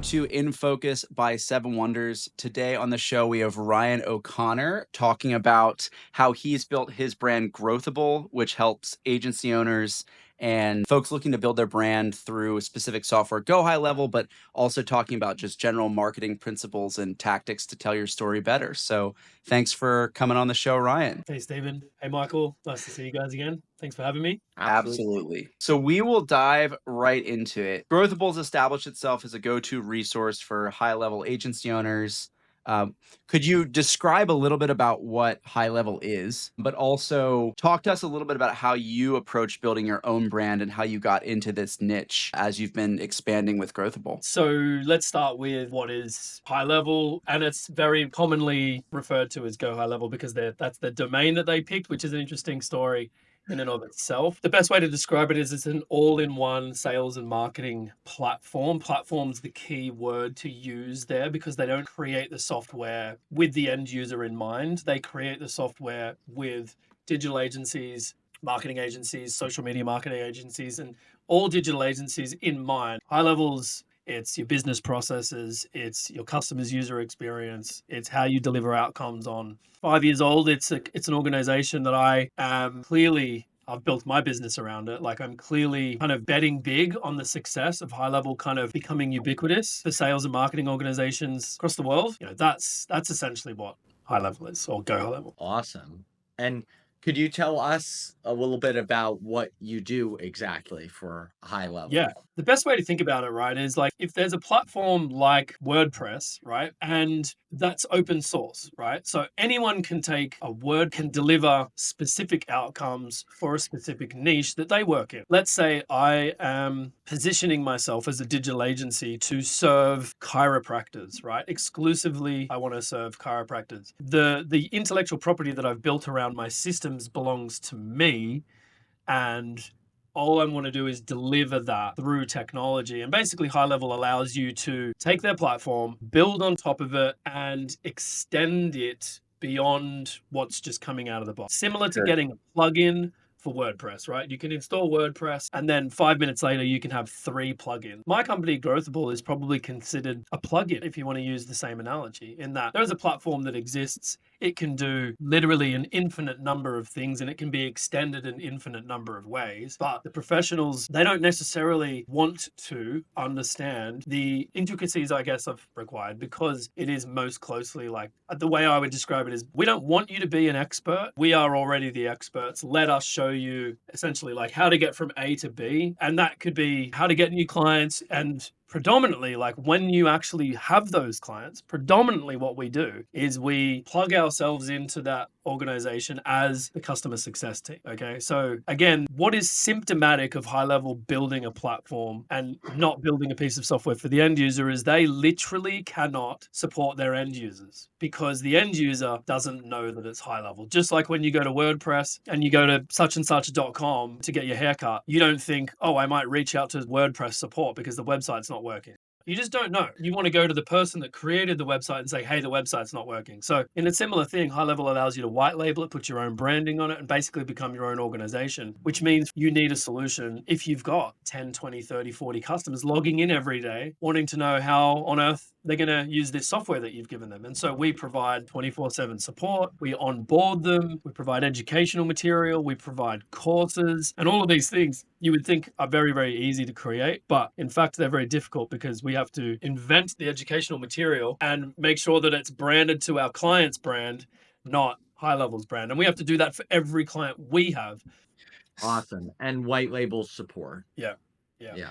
welcome to In Focus by Seven Wonders. Today on the show, we have Ryan O'Connor talking about how he's built his brand Growthable, which helps agency owners and folks looking to build their brand through specific software GoHighLevel, but also talking about just general marketing principles and tactics to tell your story better. So thanks for coming on the show, Ryan. Hey, Stephen. Hey, Michael. Nice to see you guys again. Thanks for having me. Absolutely. So we will dive right into it. Growthable's established itself as a go-to resource for high-level agency owners. Could you describe a little bit about what high level is, but also talk to us a little bit about how you approach building your own brand and how you got into this niche as you've been expanding with Growthable? So let's start with what is high level, and it's very commonly referred to as Go High Level because that's the domain that they picked, which is an interesting story in and of itself. The best way to describe it is it's an all-in-one sales and marketing platform. Platform's the key word to use there because they don't create the software with the end user in mind. They create the software with digital agencies, marketing agencies, social media marketing agencies, and all digital agencies in mind. High levels, it's your business processes, it's your customers' user experience, it's how you deliver outcomes on. 5 years old, it's an organization that I've built my business around it. Like I'm clearly kind of betting big on the success of high level kind of becoming ubiquitous for sales and marketing organizations across the world. That's essentially what high level is, or Go High Level. Awesome. And could you tell us a little bit about what you do exactly for high level? Yeah. The best way to think about it, right, is like if there's a platform like WordPress, right, and that's open source, right? So anyone can take a word, can deliver specific outcomes for a specific niche that they work in. Let's say I am positioning myself as a digital agency to serve chiropractors, right? Exclusively, I want to serve chiropractors. The intellectual property that I've built around my systems belongs to me, and all I want to do is deliver that through technology. And basically, High Level allows you to take their platform, build on top of it, and extend it beyond what's just coming out of the box. Similar to getting a plugin for WordPress, right? You can install WordPress and then 5 minutes later, you can have 3 plugins. My company, Growthable, is probably considered a plugin if you want to use the same analogy, in that there is a platform that exists. It can do literally an infinite number of things and it can be extended an infinite number of ways. But the professionals, they don't necessarily want to understand the intricacies, I guess, of required because it is most closely like the way I would describe it is we don't want you to be an expert. We are already the experts. Let us show you essentially like how to get from A to B. And that could be how to get new clients, and predominantly, like when you actually have those clients, predominantly what we do is we plug ourselves into that organization as the customer success team. Okay. So again, what is symptomatic of high level building a platform and not building a piece of software for the end user is they literally cannot support their end users because the end user doesn't know that it's high level. Just like when you go to WordPress and you go to suchandsuch.com to get your haircut, you don't think, oh, I might reach out to WordPress support because the website's not working. You just don't know. You want to go to the person that created the website and say, hey, the website's not working. So in a similar thing, High Level allows you to white label it, put your own branding on it, and basically become your own organization, which means you need a solution if you've got 10, 20, 30, 40 customers logging in every day, wanting to know how on earth they're going to use this software that you've given them. And so we provide 24/7 support. We onboard them. We provide educational material. We provide courses, and all of these things you would think are very, very easy to create. But in fact, they're very difficult because we have to invent the educational material and make sure that it's branded to our client's brand, not High Level's brand. And we have to do that for every client we have. Awesome. And white label support. Yeah. Yeah.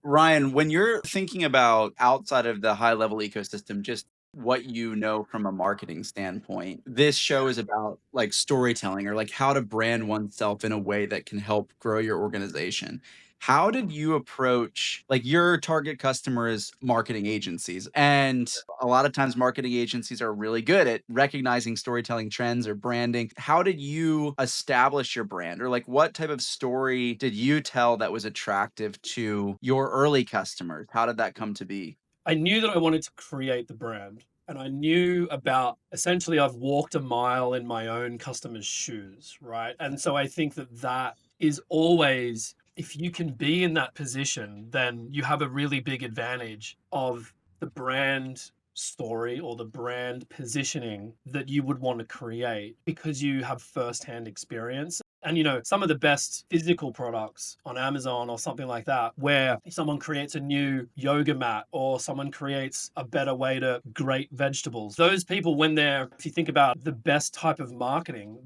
Ryan, when you're thinking about outside of the high level ecosystem, just what you know from a marketing standpoint, this show is about like storytelling or like how to brand oneself in a way that can help grow your organization. How did you approach like your target customer is marketing agencies? And a lot of times marketing agencies are really good at recognizing storytelling trends or branding. How did you establish your brand, or like what type of story did you tell that was attractive to your early customers? How did that come to be? I knew that I wanted to create the brand. And I knew about essentially, I've walked a mile in my own customer's shoes, right? And so I think that that is always, if you can be in that position, then you have a really big advantage of the brand story or the brand positioning that you would want to create because you have firsthand experience. And some of the best physical products on Amazon or something like that, where someone creates a new yoga mat or someone creates a better way to grate vegetables, those people, if you think about the best type of marketing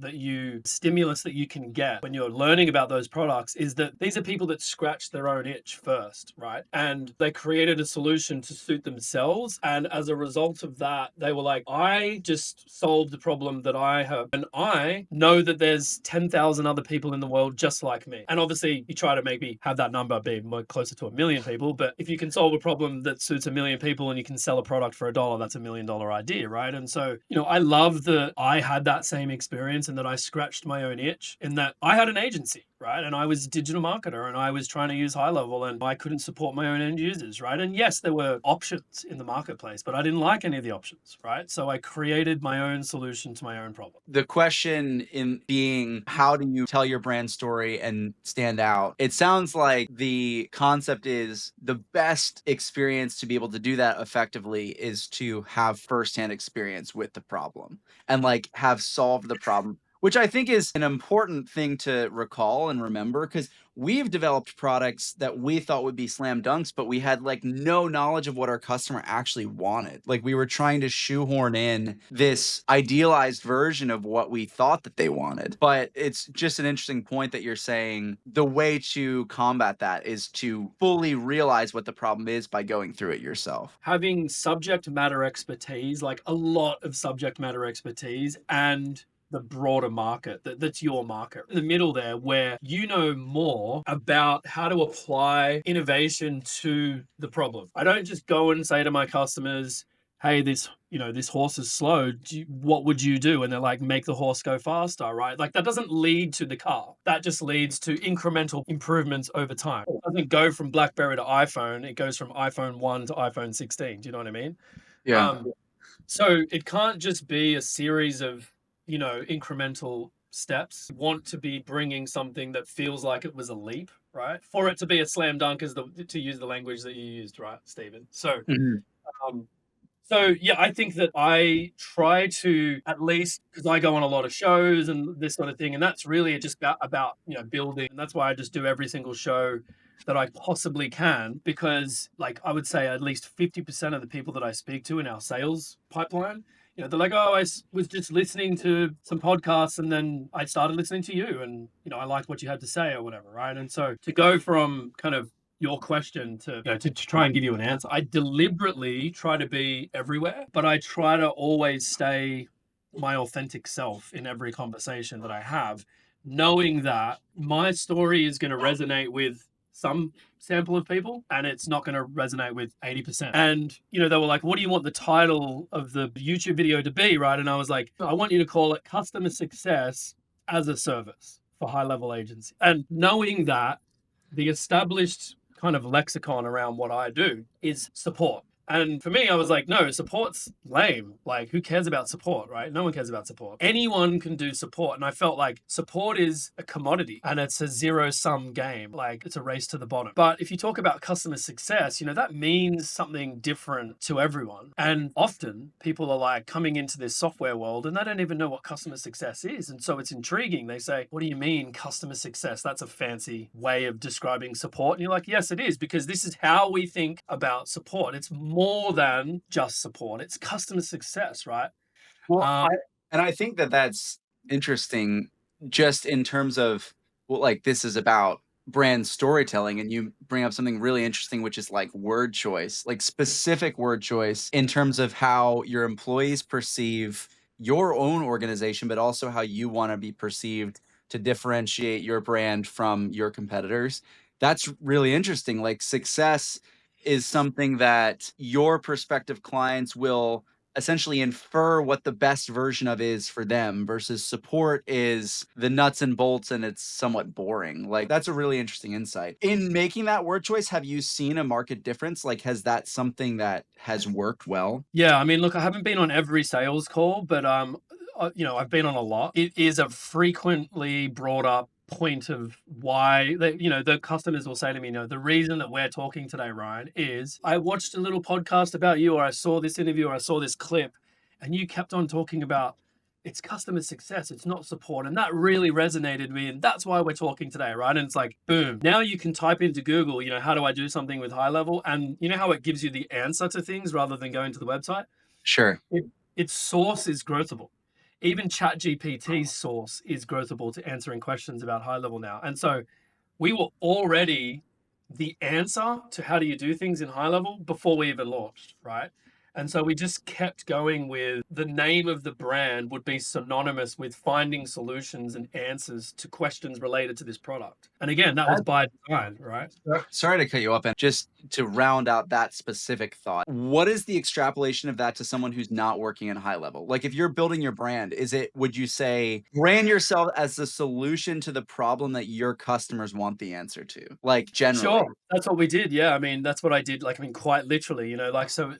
stimulus that you can get when you're learning about those products, is that these are people that scratched their own itch first, right? And they created a solution to suit themselves. And as a result of that, they were like, I just solved the problem that I have. And I know that there's 10,000 other people in the world just like me. And obviously, you try to maybe have that number be more closer to 1 million people. But if you can solve a problem that suits 1 million people and you can sell a product for $1, that's $1 million idea, right? And so, I love that I had that same experience and that I scratched my own itch in that I had an agency, right? And I was a digital marketer and I was trying to use GoHighLevel and I couldn't support my own end users, right? And yes, there were options in the marketplace, but I didn't like any of the options, right? So I created my own solution to my own problem. The question in being, how do you tell your brand story and stand out? It sounds like the concept is the best experience to be able to do that effectively is to have firsthand experience with the problem and like have solved the problem, which I think is an important thing to recall and remember, because we've developed products that we thought would be slam dunks, but we had like no knowledge of what our customer actually wanted. Like we were trying to shoehorn in this idealized version of what we thought that they wanted. But it's just an interesting point that you're saying the way to combat that is to fully realize what the problem is by going through it yourself. Having subject matter expertise, like a lot of subject matter expertise, and the broader market that's your market in the middle there, where you know more about how to apply innovation to the problem. I don't just go and say to my customers, hey, this horse is slow, what would you do? And they're like, make the horse go faster, right? Like that doesn't lead to the car. That just leads to incremental improvements over time. It doesn't go from BlackBerry to iPhone. It goes from iPhone 1 to iPhone 16. Do you know what I mean? Yeah. So it can't just be a series of, incremental steps. You want to be bringing something that feels like it was a leap, right? For it to be a slam dunk, to use the language that you used, right, Stephen? So, Mhm. um, yeah, I think that I try to, at least, because I go on a lot of shows and this sort of thing, and that's really just about building. And that's why I just do every single show that I possibly can, because like I would say at least 50% of the people that I speak to in our sales pipeline, they're like, oh, was just listening to some podcasts and then I started listening to you and, I liked what you had to say or whatever, right? And so to go from kind of your question to try and give you an answer, I deliberately try to be everywhere, but I try to always stay my authentic self in every conversation that I have, knowing that my story is going to resonate with some sample of people and it's not going to resonate with 80%. And, they were like, what do you want the title of the YouTube video to be, right? And I was like, I want you to call it Customer Success as a Service for High-Level Agency. And knowing that the established kind of lexicon around what I do is support. And for me, I was like, no, support's lame. Like, who cares about support, right? No one cares about support. Anyone can do support. And I felt like support is a commodity and it's a zero-sum game. Like, it's a race to the bottom. But if you talk about customer success, that means something different to everyone. And often people are like coming into this software world and they don't even know what customer success is. And so it's intriguing. They say, what do you mean customer success? That's a fancy way of describing support. And you're like, yes, it is, because this is how we think about support. It's more than just support. It's customer success, right? Well, Um, I think that that's interesting just in terms of, well, like this is about brand storytelling, and you bring up something really interesting, which is like word choice, like specific word choice in terms of how your employees perceive your own organization, but also how you want to be perceived to differentiate your brand from your competitors. That's really interesting. Like success is something that your prospective clients will essentially infer what the best version of is for them, versus support is the nuts and bolts and it's somewhat boring. Like that's a really interesting insight. In making that word choice, have you seen a market difference? Like has that something that has worked well? yeah, I mean, look, I haven't been on every sales call, but I've been on a lot. It is a frequently brought up point of why they, the customers will say to me, the reason that we're talking today, Ryan, is I watched a little podcast about you, or I saw this interview, or I saw this clip, and you kept on talking about it's customer success, it's not support. And that really resonated with me. And that's why we're talking today, right? And it's like, boom. Now you can type into Google, how do I do something with high level? And you know how it gives you the answer to things rather than going to the website? Sure. Its source is Growthable. Even ChatGPT's source is Growthable to answering questions about high level now. And so we were already the answer to how do you do things in high level before we even launched, right? And so we just kept going with the name of the brand would be synonymous with finding solutions and answers to questions related to this product. And again, that was by design, right? Sorry to cut you off. And just to round out that specific thought, what is the extrapolation of that to someone who's not working in high level? Like if you're building your brand, would you say brand yourself as the solution to the problem that your customers want the answer to? Like generally. Sure. That's what we did. Yeah. I mean, that's what I did. Like, I mean, quite literally, so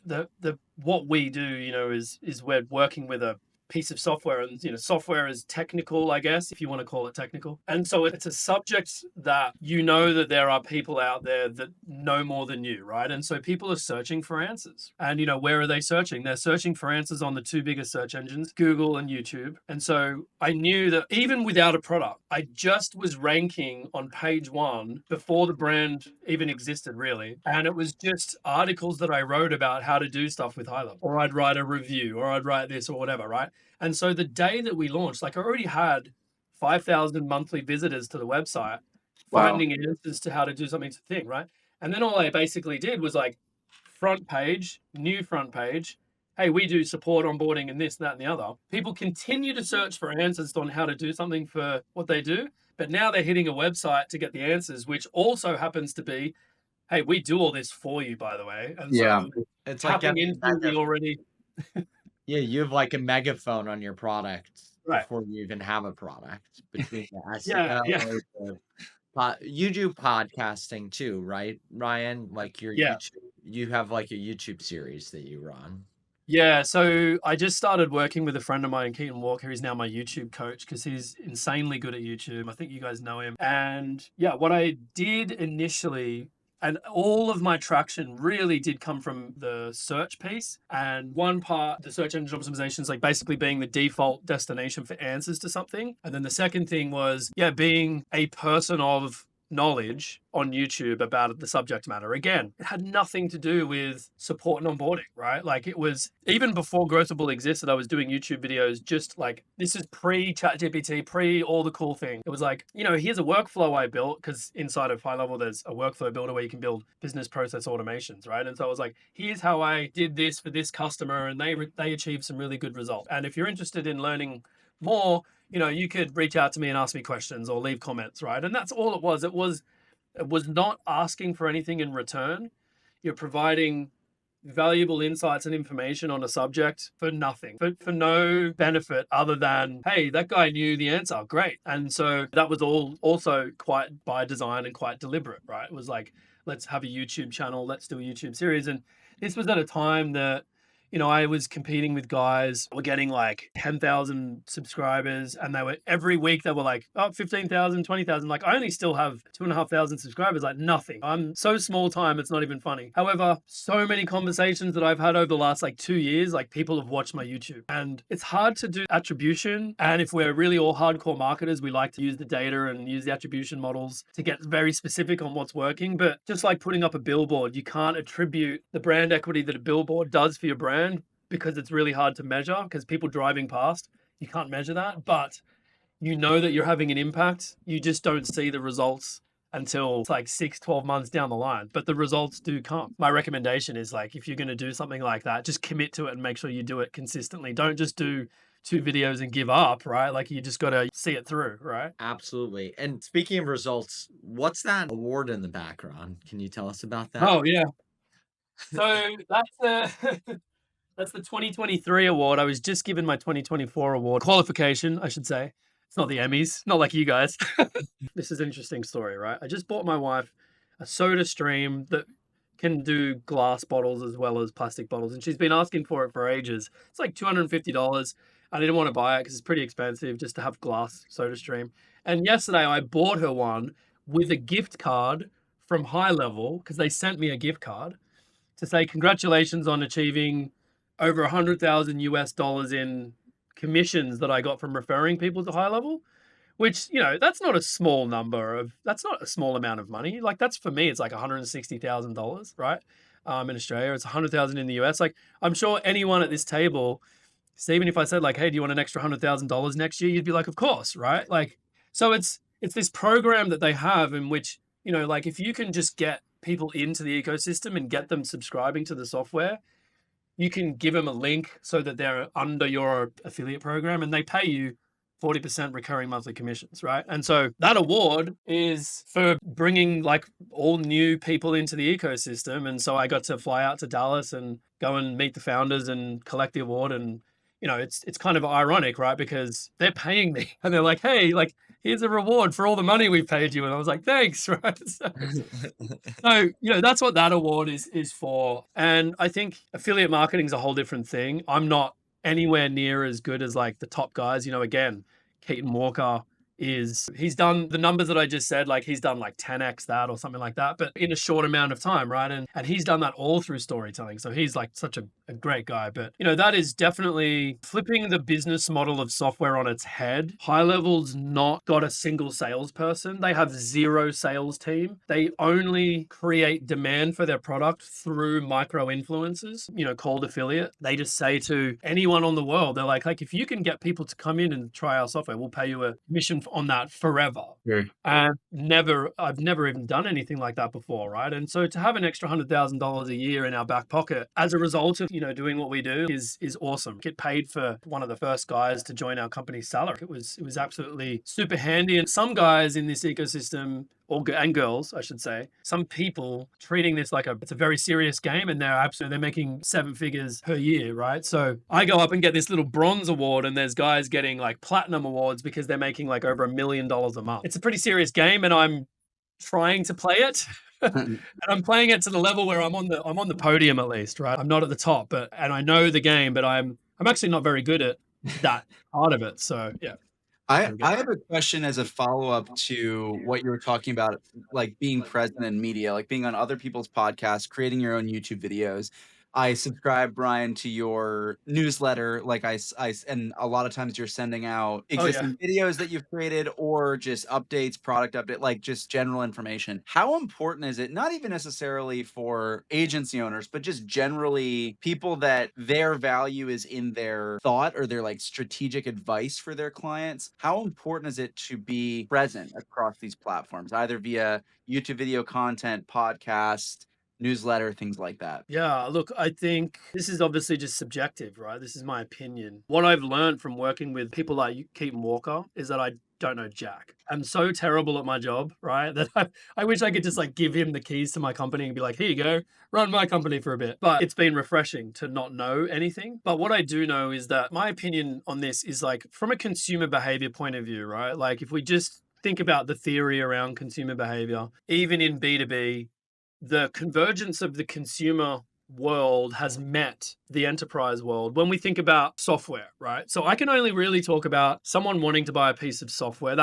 what we do, is we're working with a piece of software, and, software is technical, I guess, if you want to call it technical. And so it's a subject that, that there are people out there that know more than you, right? And so people are searching for answers. And, where are they searching? They're searching for answers on the two biggest search engines, Google and YouTube. And so I knew that even without a product, I just was ranking on page one before the brand even existed, really. And it was just articles that I wrote about how to do stuff with high level, or I'd write a review, or I'd write this or whatever, right? And so the day that we launched, like I already had 5,000 monthly visitors to the website, finding answers to how to do something to thing, right? And then all I basically did was like front page, new front page. Hey, we do support onboarding and this, that, and the other. People continue to search for answers on how to do something for what they do, but now they're hitting a website to get the answers, which also happens to be, hey, we do all this for you, by the way. And Yeah. so It's like tapping into the already. Yeah, you have like a megaphone on your product Right. before you even have a product between the Yeah, yeah. SEO, you do podcasting too, right, Ryan? Like your Yeah. YouTube, you have like a YouTube series that you run. Yeah, so I just started working with a friend of mine, Keaton Walker. He's now my YouTube coach because he's insanely good at YouTube. I think you guys know him. And yeah, what I did initially, and all of my traction really did come from the search piece. And one part, the search engine optimization is like basically being the default destination for answers to something. And then the second thing was, yeah, being a person of knowledge on YouTube about the subject matter. Again, it had nothing to do with support and onboarding, right? Like it was even before Growthable existed, I was doing YouTube videos just like this is pre ChatGPT, pre all the cool thing. It was like, here's a workflow I built because inside of high level, there's a workflow builder where you can build business process automations, right? And so I was like, here's how I did this for this customer and they achieved some really good results. And if you're interested in learning more, you could reach out to me and ask me questions or leave comments, right? And that's all it was. It was not asking for anything in return. You're providing valuable insights and information on a subject for nothing, for no benefit other than, hey, that guy knew the answer. Great. And so that was all also quite by design and quite deliberate, right? It was like, let's have a YouTube channel, let's do a YouTube series. And this was at a time that I was competing with guys who were getting like 10,000 subscribers and every week they were like, oh, 15,000, 20,000. Like I only still have 2,500 subscribers, like nothing. I'm so small time, it's not even funny. However, so many conversations that I've had over the last like 2 years, like people have watched my YouTube and it's hard to do attribution. And if we're really all hardcore marketers, we like to use the data and use the attribution models to get very specific on what's working. But just like putting up a billboard, you can't attribute the brand equity that a billboard does for your brand because it's really hard to measure because people driving past, you can't measure that, but that you're having an impact. You just don't see the results until it's like 6, 12 months down the line, but the results do come. My recommendation is like, if you're going to do something like that, just commit to it and make sure you do it consistently. Don't just do 2 videos and give up, right? Like you just got to see it through, right? Absolutely. And speaking of results, what's that award in the background? Can you tell us about that? Oh yeah. So that's the 2023 award. I was just given my 2024 award qualification, I should say. It's not the Emmys, not like you guys. This is an interesting story, right? I just bought my wife a soda stream that can do glass bottles as well as plastic bottles, and she's been asking for it for ages. It's like $250. I didn't want to buy it because it's pretty expensive just to have glass soda stream. And yesterday I bought her one with a gift card from GoHighLevel because they sent me a gift card to say congratulations on achieving over 100,000 US dollars in commissions that I got from referring people to GoHighLevel, which, that's not a small that's not a small amount of money. Like that's for me, it's like $160,000, right? In Australia, it's 100,000 in the US. Like I'm sure anyone at this table, so even if I said like, hey, do you want an extra $100,000 next year? You'd be like, of course, right? Like, so it's this program that they have in which, like if you can just get people into the ecosystem and get them subscribing to the software, you can give them a link so that they're under your affiliate program and they pay you 40% recurring monthly commissions, right? And so that award is for bringing like all new people into the ecosystem. And so I got to fly out to Dallas and go and meet the founders and collect the award. And, it's kind of ironic, right? Because they're paying me and they're like, hey, like, here's a reward for all the money we've paid you. And I was like, thanks, right? So, that's what that award is for. And I think affiliate marketing is a whole different thing. I'm not anywhere near as good as like the top guys. Again, Keaton Walker he's done the numbers that I just said, like he's done like 10x that or something like that, but in a short amount of time, right? And he's done that all through storytelling. So he's like such a great guy. But that is definitely flipping the business model of software on its head. GoHighLevel's not got a single salesperson. They have zero sales team. They only create demand for their product through micro influencers, called affiliate. They just say to anyone on the world, they're like, if you can get people to come in and try our software, we'll pay you a commission on that forever. Yeah. And I've never even done anything like that before, right? And so to have an extra $100,000 a year in our back pocket as a result of doing what we do is awesome. Get paid for one of the first guys to join our company's salary. It was absolutely super handy. And some guys in this ecosystem, and girls, I should say, some people treating this like it's a very serious game, and they're making 7 figures per year, right? So I go up and get this little bronze award, and there's guys getting like platinum awards because they're making like over $1 million a month. It's a pretty serious game, and I'm trying to play it. And I'm playing it to the level where I'm on the podium at least, right? I'm not at the top, and I know the game, but I'm actually not very good at that part of it. So yeah. I have a question as a follow-up to what you were talking about, like being present in media, like being on other people's podcasts, creating your own YouTube videos. I subscribe, Brian, to your newsletter. Like and a lot of times you're sending out existing videos that you've created or just updates, product update, like just general information. How important is it, not even necessarily for agency owners, but just generally people that their value is in their thought or their like strategic advice for their clients? How important is it to be present across these platforms, either via YouTube video content, podcast, newsletter, things like that? Yeah, look, I think this is obviously just subjective, right? This is my opinion. What I've learned from working with people like Keaton Walker is that I don't know jack. I'm so terrible at my job, right? That I wish I could just like give him the keys to my company and be like, here you go, run my company for a bit. But it's been refreshing to not know anything. But what I do know is that my opinion on this is like from a consumer behavior point of view, right? Like if we just think about the theory around consumer behavior, even in B2B, the convergence of the consumer world has met the enterprise world when we think about software, right? So I can only really talk about someone wanting to buy a piece of software.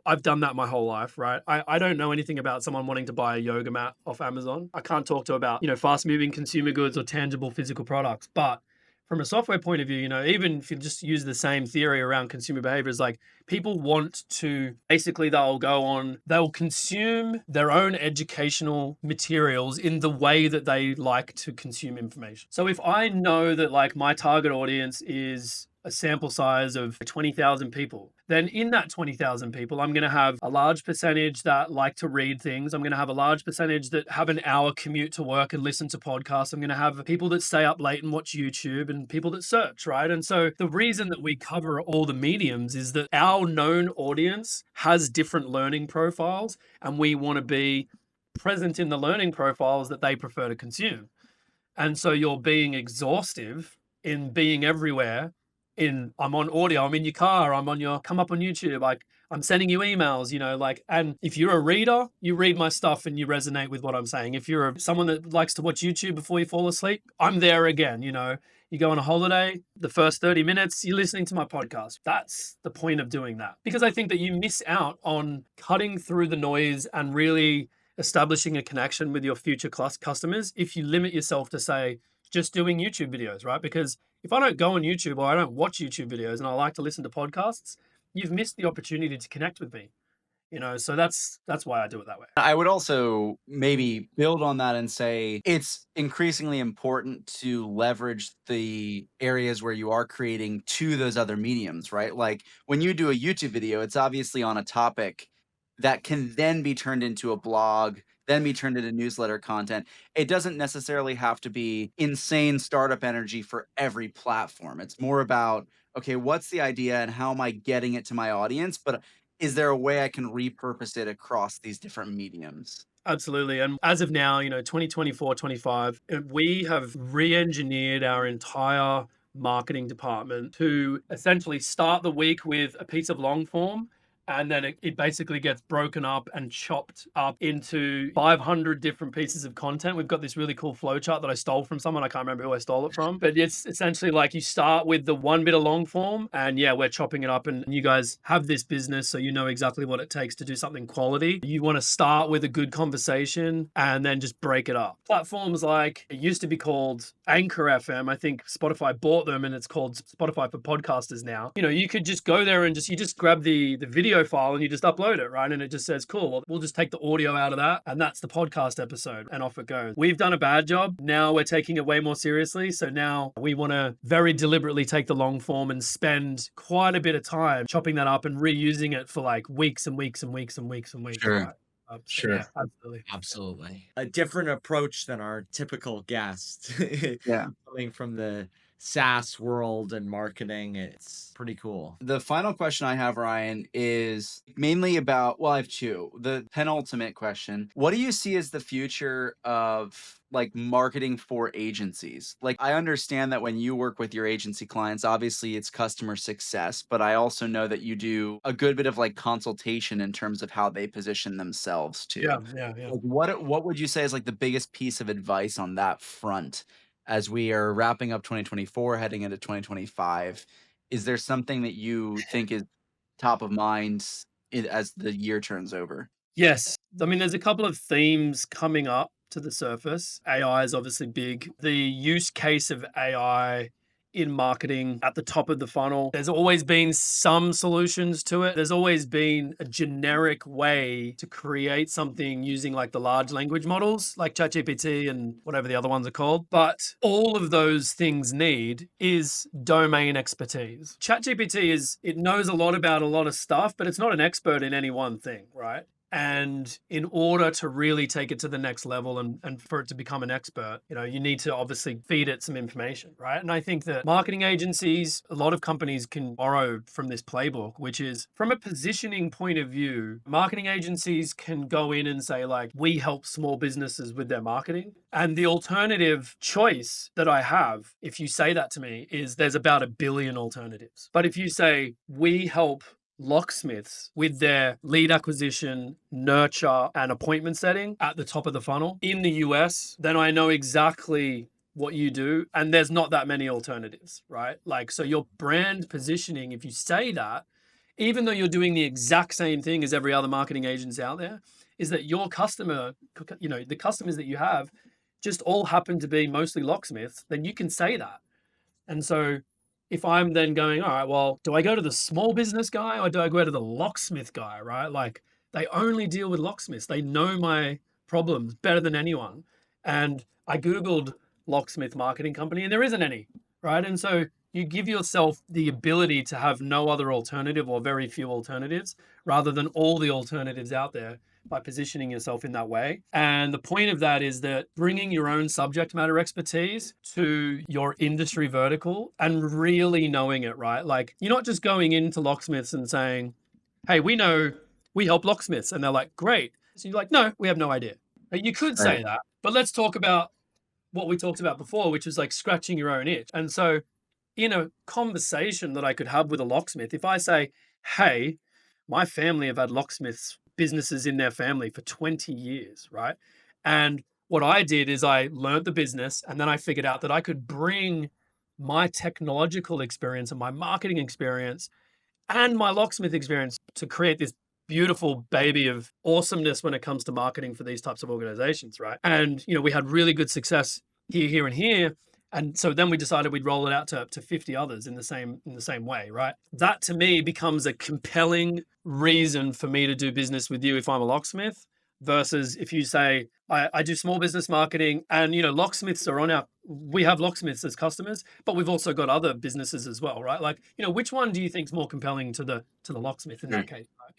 I've done that my whole life, right? I don't know anything about someone wanting to buy a yoga mat off Amazon. I can't talk to about, fast moving consumer goods or tangible physical products. But from a software point of view, even if you just use the same theory around consumer behaviors, like people want to basically they'll consume their own educational materials in the way that they like to consume information. So if I know that like my target audience is a sample size of 20,000 people, then in that 20,000 people, I'm going to have a large percentage that like to read things. I'm going to have a large percentage that have an hour commute to work and listen to podcasts. I'm going to have people that stay up late and watch YouTube and people that search, right? And so the reason that we cover all the mediums is that our known audience has different learning profiles, and we want to be present in the learning profiles that they prefer to consume. And so you're being exhaustive in being everywhere. I'm on audio, I'm in your car, come up on YouTube. I'm sending you emails, like, and if you're a reader, you read my stuff and you resonate with what I'm saying. If you're someone that likes to watch YouTube before you fall asleep, I'm there again. You go on a holiday, the first 30 minutes, you're listening to my podcast. That's the point of doing that. Because I think that you miss out on cutting through the noise and really establishing a connection with your future customers if you limit yourself to, say, just doing YouTube videos, right? Because if I don't go on YouTube or I don't watch YouTube videos and I like to listen to podcasts, you've missed the opportunity to connect with me. So that's why I do it that way. I would also maybe build on that and say it's increasingly important to leverage the areas where you are creating to those other mediums, right? Like when you do a YouTube video, it's obviously on a topic that can then be turned into a blog, then be turned into newsletter content. It doesn't necessarily have to be insane startup energy for every platform. It's more about, okay, what's the idea and how am I getting it to my audience? But is there a way I can repurpose it across these different mediums? Absolutely. And as of now, 2024, 25, we have re-engineered our entire marketing department to essentially start the week with a piece of long form. And then it basically gets broken up and chopped up into 500 different pieces of content. We've got this really cool flowchart that I stole from someone. I can't remember who I stole it from, but it's essentially like you start with the one bit of long form and yeah, we're chopping it up, and you guys have this business. So you know exactly what it takes to do something quality. You want to start with a good conversation and then just break it up. Platforms like, it used to be called Anchor FM. I think Spotify bought them and it's called Spotify for podcasters now. You could just go there and you just grab the video file and you just upload it, right? And it just says, cool, well, we'll just take the audio out of that and that's the podcast episode, and off it goes. We've done a bad job. Now we're taking it way more seriously. So now we want to very deliberately take the long form and spend quite a bit of time chopping that up and reusing it for like weeks and weeks and weeks and weeks and weeks, Sure. right? So Sure. yeah, absolutely. Absolutely. A different approach than our typical guest. Yeah. Coming from the SaaS world and marketing, it's pretty cool. The final question I have, Ryan, is mainly about, well, I have two. The penultimate question: what do you see as the future of like marketing for agencies? Like, I understand that when you work with your agency clients, obviously it's customer success, but I also know that you do a good bit of like consultation in terms of how they position themselves too. Yeah. Like, what would you say is like the biggest piece of advice on that front as we are wrapping up 2024, heading into 2025? Is there something that you think is top of mind as the year turns over? Yes. I mean, there's a couple of themes coming up to the surface. AI is obviously big. The use case of AI in marketing at the top of the funnel, there's always been some solutions to it. There's always been a generic way to create something using like the large language models, like ChatGPT and whatever the other ones are called. But all of those things need is domain expertise. ChatGPT it knows a lot about a lot of stuff, but it's not an expert in any one thing, right? And in order to really take it to the next level and for it to become an expert, you need to obviously feed it some information, right? And I think that marketing agencies, a lot of companies can borrow from this playbook, which is from a positioning point of view, marketing agencies can go in and say, like, we help small businesses with their marketing. And the alternative choice that I have, if you say that to me, is there's about 1 billion alternatives. But if you say, we help locksmiths with their lead acquisition, nurture, and appointment setting at the top of the funnel in the US, then I know exactly what you do. And there's not that many alternatives, right? Like, so your brand positioning, if you say that, even though you're doing the exact same thing as every other marketing agency out there, is that your customer, the customers that you have just all happen to be mostly locksmiths, then you can say that. And so if I'm then going, all right, well, do I go to the small business guy or do I go to the locksmith guy, right? Like, they only deal with locksmiths. They know my problems better than anyone. And I Googled locksmith marketing company and there isn't any, right? And so you give yourself the ability to have no other alternative or very few alternatives rather than all the alternatives out there by positioning yourself in that way. And the point of that is that bringing your own subject matter expertise to your industry vertical and really knowing it, right? Like, you're not just going into locksmiths and saying, hey, we help locksmiths. And they're like, great. So you're like, no, we have no idea. You could Right. say that, but let's talk about what we talked about before, which is like scratching your own itch. And so in a conversation that I could have with a locksmith, if I say, hey, my family have had locksmiths businesses in their family for 20 years, right? And what I did is I learned the business and then I figured out that I could bring my technological experience and my marketing experience and my locksmith experience to create this beautiful baby of awesomeness when it comes to marketing for these types of organizations, right? And we had really good success here, and here. And so then we decided we'd roll it out to 50 others in the same way, right? That to me becomes a compelling reason for me to do business with you if I'm a locksmith versus if you say, I do small business marketing and locksmiths are on we have locksmiths as customers, but we've also got other businesses as well, right? Like, which one do you think is more compelling to the locksmith in that case, right?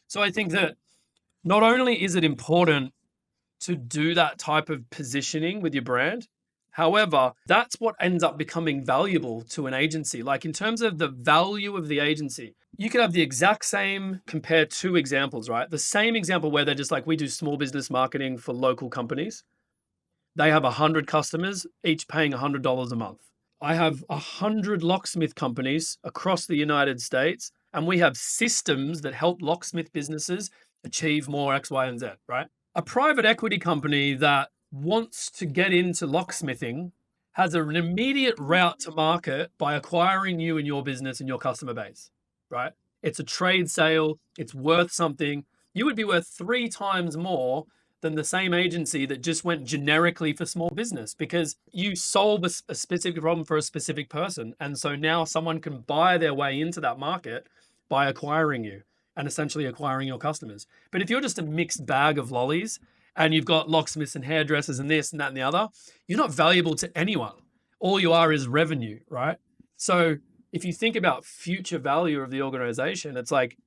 So I think that not only is it important to do that type of positioning with your brand, however, that's what ends up becoming valuable to an agency. Like in terms of the value of the agency, you could have the exact same, compare two examples, right? The same example where they're just like, we do small business marketing for local companies. They have 100 customers, each paying $100 a month. I have 100 locksmith companies across the United States, and we have systems that help locksmith businesses achieve more X, Y, and Z, right? A private equity company that wants to get into locksmithing has an immediate route to market by acquiring you and your business and your customer base, right? It's a trade sale, it's worth something. You would be worth 3 times more than the same agency that just went generically for small business because you solve a specific problem for a specific person. And so now someone can buy their way into that market by acquiring you and essentially acquiring your customers. But if you're just a mixed bag of lollies and you've got locksmiths and hairdressers and this and that and the other, you're not valuable to anyone. All you are is revenue, right? So if you think about future value of the organization, it's like,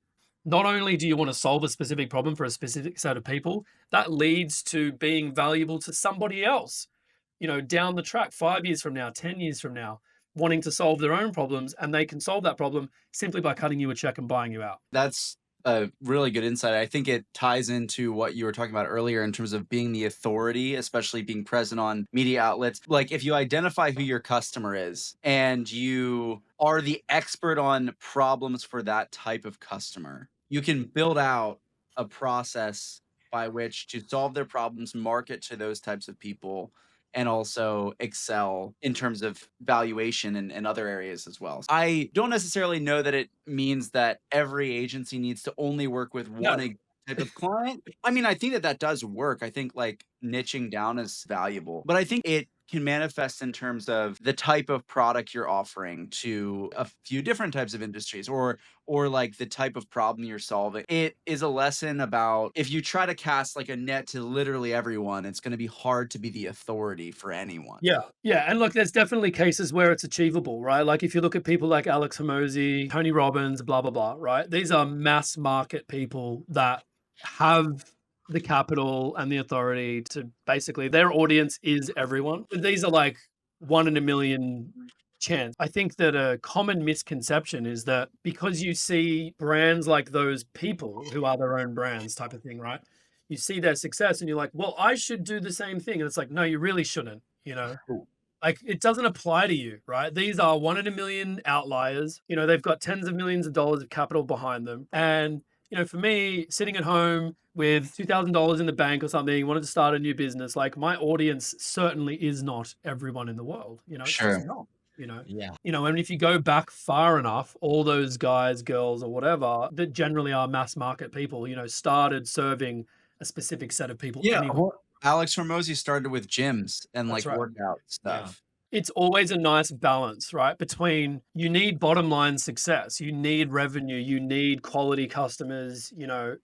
not only do you want to solve a specific problem for a specific set of people, that leads to being valuable to somebody else, down the track, 5 years from now, 10 years from now, wanting to solve their own problems. And they can solve that problem simply by cutting you a check and buying you out. That's a really good insight. I think it ties into what you were talking about earlier in terms of being the authority, especially being present on media outlets. Like if you identify who your customer is and you are the expert on problems for that type of customer, you can build out a process by which to solve their problems, market to those types of people, and also excel in terms of valuation and other areas as well. I don't necessarily know that it means that every agency needs to only work with one No. type of client. I mean, I think that does work. I think like niching down is valuable, but I think it can manifest in terms of the type of product you're offering to a few different types of industries or like the type of problem you're solving. It is a lesson about if you try to cast like a net to literally everyone, it's going to be hard to be the authority for anyone. Yeah. Yeah. And look, there's definitely cases where it's achievable, right? Like if you look at people like Alex Hormozy, Tony Robbins, blah, blah, blah, right? These are mass market people that have the capital and the authority to basically, their audience is everyone. But these are like 1 in a million chance. I think that a common misconception is that because you see brands like those people who are their own brands type of thing, right? You see their success and you're like, well, I should do the same thing. And it's like, no, you really shouldn't, like it doesn't apply to you, right? These are 1 in a million outliers. They've got tens of millions of dollars of capital behind them. And, for me, sitting at home with $2,000 in the bank or something, wanted to start a new business, like my audience certainly is not everyone in the world. It's just Sure. not, you know. Yeah. And if you go back far enough, all those guys, girls, or whatever that generally are mass market people, started serving a specific set of people Yeah. anyway. Well, Alex Hormozy started with gyms and That's like right. workout Yeah. stuff. It's always a nice balance, right? Between you need bottom line success, you need revenue, you need quality customers,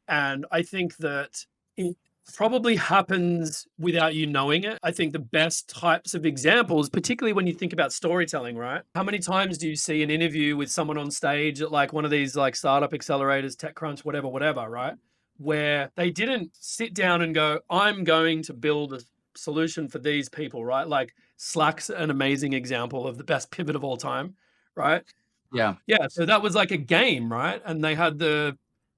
and I think that it probably happens without you knowing it. I think the best types of examples, particularly when you think about storytelling, right? How many times do you see an interview with someone on stage at like one of these like startup accelerators, TechCrunch, whatever, right? Where they didn't sit down and go, I'm going to build a solution for these people, right? Like Slack's an amazing example of the best pivot of all time, right? Yeah. Yeah, so that was like a game, right? And they had the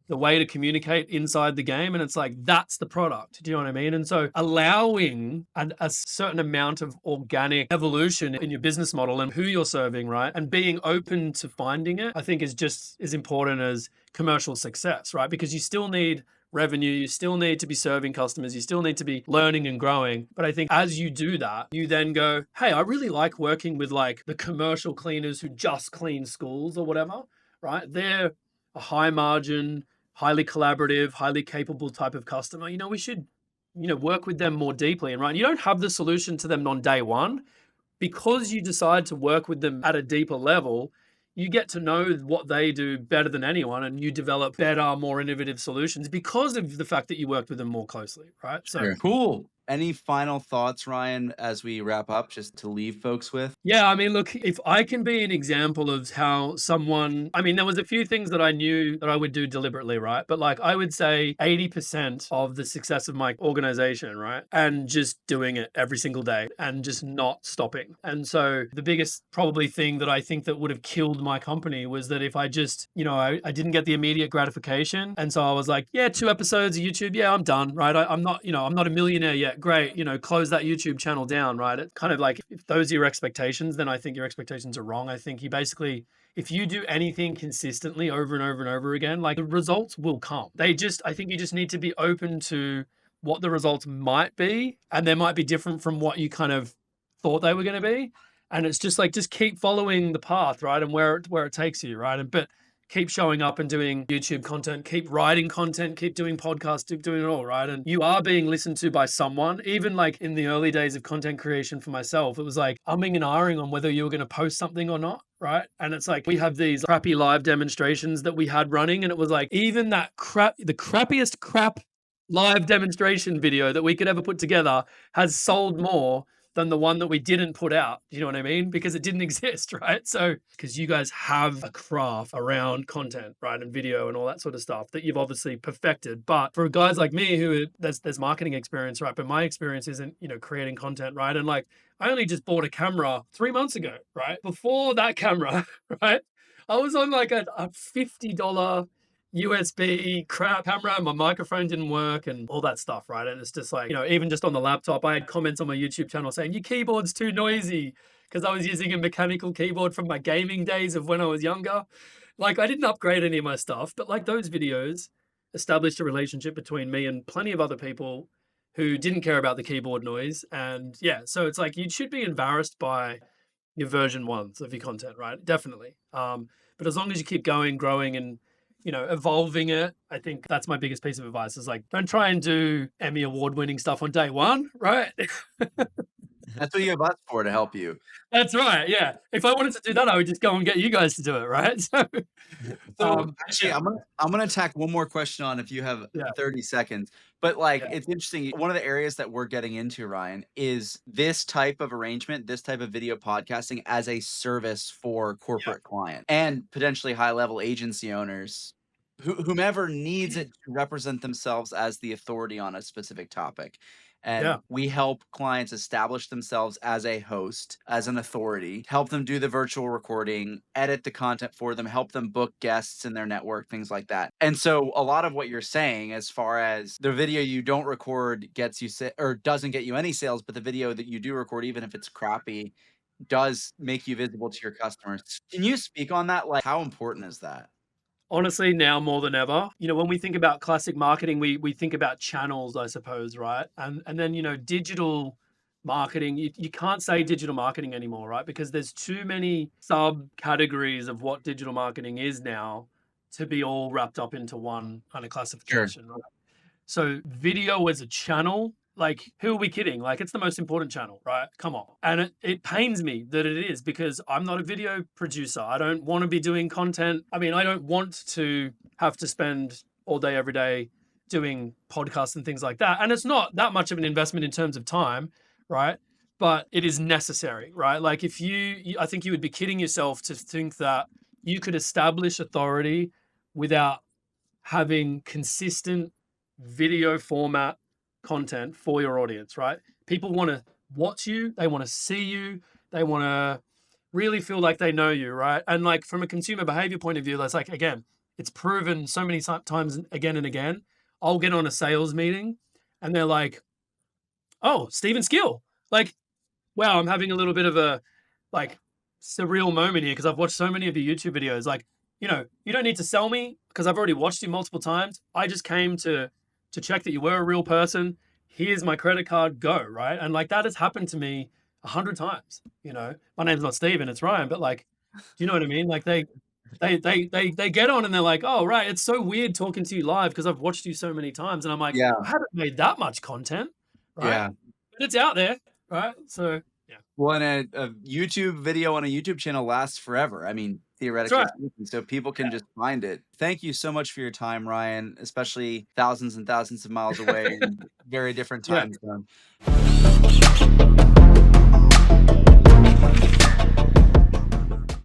the way to communicate inside the game. And it's like, that's the product. Do you know what I mean? And so allowing a certain amount of organic evolution in your business model and who you're serving, right? And being open to finding it, I think is just as important as commercial success, right? Because you still need revenue, you still need to be serving customers, you still need to be learning and growing. But I think as you do that, you then go, hey, I really like working with like the commercial cleaners who just clean schools or whatever, right? They're a high margin, highly collaborative, highly capable type of customer. We should, work with them more deeply. And right, you don't have the solution to them on day one. Because you decide to work with them at a deeper level, you get to know what they do better than anyone, and you develop better, more innovative solutions because of the fact that you worked with them more closely, right? Sure. Cool. Any final thoughts, Ryan, as we wrap up, just to leave folks with? Yeah, I mean, look, if I can be an example of how someone, I mean, there was a few things that I knew that I would do deliberately, right? But like, I would say 80% of the success of my organization, right? And just doing it every single day and just not stopping. And so the biggest probably thing that I think that would have killed my company was that if I just, I didn't get the immediate gratification. And so I was like, yeah, 2 episodes of YouTube. Yeah, I'm done, right? I'm not, I'm not a millionaire yet. Great. Close that YouTube channel down, right? It kind of like, if those are your expectations, then I think your expectations are wrong. I think you basically, if you do anything consistently over and over and over again, like the results will come. I think you just need to be open to what the results might be. And they might be different from what you kind of thought they were going to be. And it's just like, just keep following the path, right? And where it takes you, right? But keep showing up and doing YouTube content, keep writing content, keep doing podcasts, keep doing it all, right? And you are being listened to by someone. Even like in the early days of content creation for myself, it was like umming and ahhing on whether you were going to post something or not, right? And it's like, we have these crappy live demonstrations that we had running, and it was like, even that the crappiest crap live demonstration video that we could ever put together has sold more than the one that we didn't put out. You know what I mean? Because it didn't exist, right? So, because you guys have a craft around content, right? And video and all that sort of stuff that you've obviously perfected. But for guys like me who there's marketing experience, right? But my experience isn't, creating content, right? And like, I only just bought a camera 3 months ago, right? Before that camera, right? I was on like a $50 USB crap camera, my microphone didn't work and all that stuff, right? And it's just like, even just on the laptop, I had comments on my YouTube channel saying, your keyboard's too noisy, because I was using a mechanical keyboard from my gaming days of when I was younger. Like, I didn't upgrade any of my stuff, but like those videos established a relationship between me and plenty of other people who didn't care about the keyboard noise. And yeah, so it's like, you should be embarrassed by your version ones of your content, right? Definitely. But as long as you keep going, growing, and evolving it, I think that's my biggest piece of advice is like, don't try and do Emmy award winning stuff on day one, right? That's what you have us for, to help you. That's right. Yeah. If I wanted to do that, I would just go and get you guys to do it, right? So, Actually, yeah, I'm gonna tack one more question on if you have yeah, 30 seconds. But like, yeah, it's interesting. One of the areas that we're getting into, Ryan, is this type of arrangement, this type of video podcasting as a service for yeah, corporate client and potentially high level agency owners, whomever needs it to represent themselves as the authority on a specific topic. And yeah. we help clients establish themselves as a host, as an authority, help them do the virtual recording, edit the content for them, help them book guests in their network, things like that. And so a lot of what you're saying, as far as the video you don't record gets you or doesn't get you any sales, but the video that you do record, even if it's crappy, does make you visible to your customers. Can you speak on that? Like, how important is that? Honestly, now more than ever, when we think about classic marketing, we think about channels, I suppose, right? And then, digital marketing, you can't say digital marketing anymore, right? Because there's too many subcategories of what digital marketing is now to be all wrapped up into one kind of Sure. classification, right? So video as a channel, like, who are we kidding? Like, it's the most important channel, right? Come on. And it pains me that it is, because I'm not a video producer. I don't want to be doing content. I mean, I don't want to have to spend all day, every day doing podcasts and things like that. And it's not that much of an investment in terms of time, right? But it is necessary, right? Like, if I think you would be kidding yourself to think that you could establish authority without having consistent video format content for your audience, right? People want to watch you, they want to see you, they want to really feel like they know you, right? And like, from a consumer behavior point of view, that's like, again, it's proven so many times again and again. I'll get on a sales meeting and they're like, "Oh, Stephen Skill." Like, wow, I'm having a little bit of a like surreal moment here because I've watched so many of your YouTube videos. Like, you don't need to sell me because I've already watched you multiple times. I just came to check that you were a real person. Here's my credit card, go, right? And like that has happened to me 100 times. My name's not Steven, it's Ryan, but like, do you know what I mean? Like they get on and they're like, oh right, it's so weird talking to you live because I've watched you so many times. And I'm like, Yeah, I haven't made that much content, right? yeah. But it's out there, right? So yeah. Well, and a YouTube video on a YouTube channel lasts forever. I mean, That's theoretically right. speaking, so people can Yeah. just find it. Thank you so much for your time, Ryan, especially thousands and thousands of miles away in very different Yeah. time zone.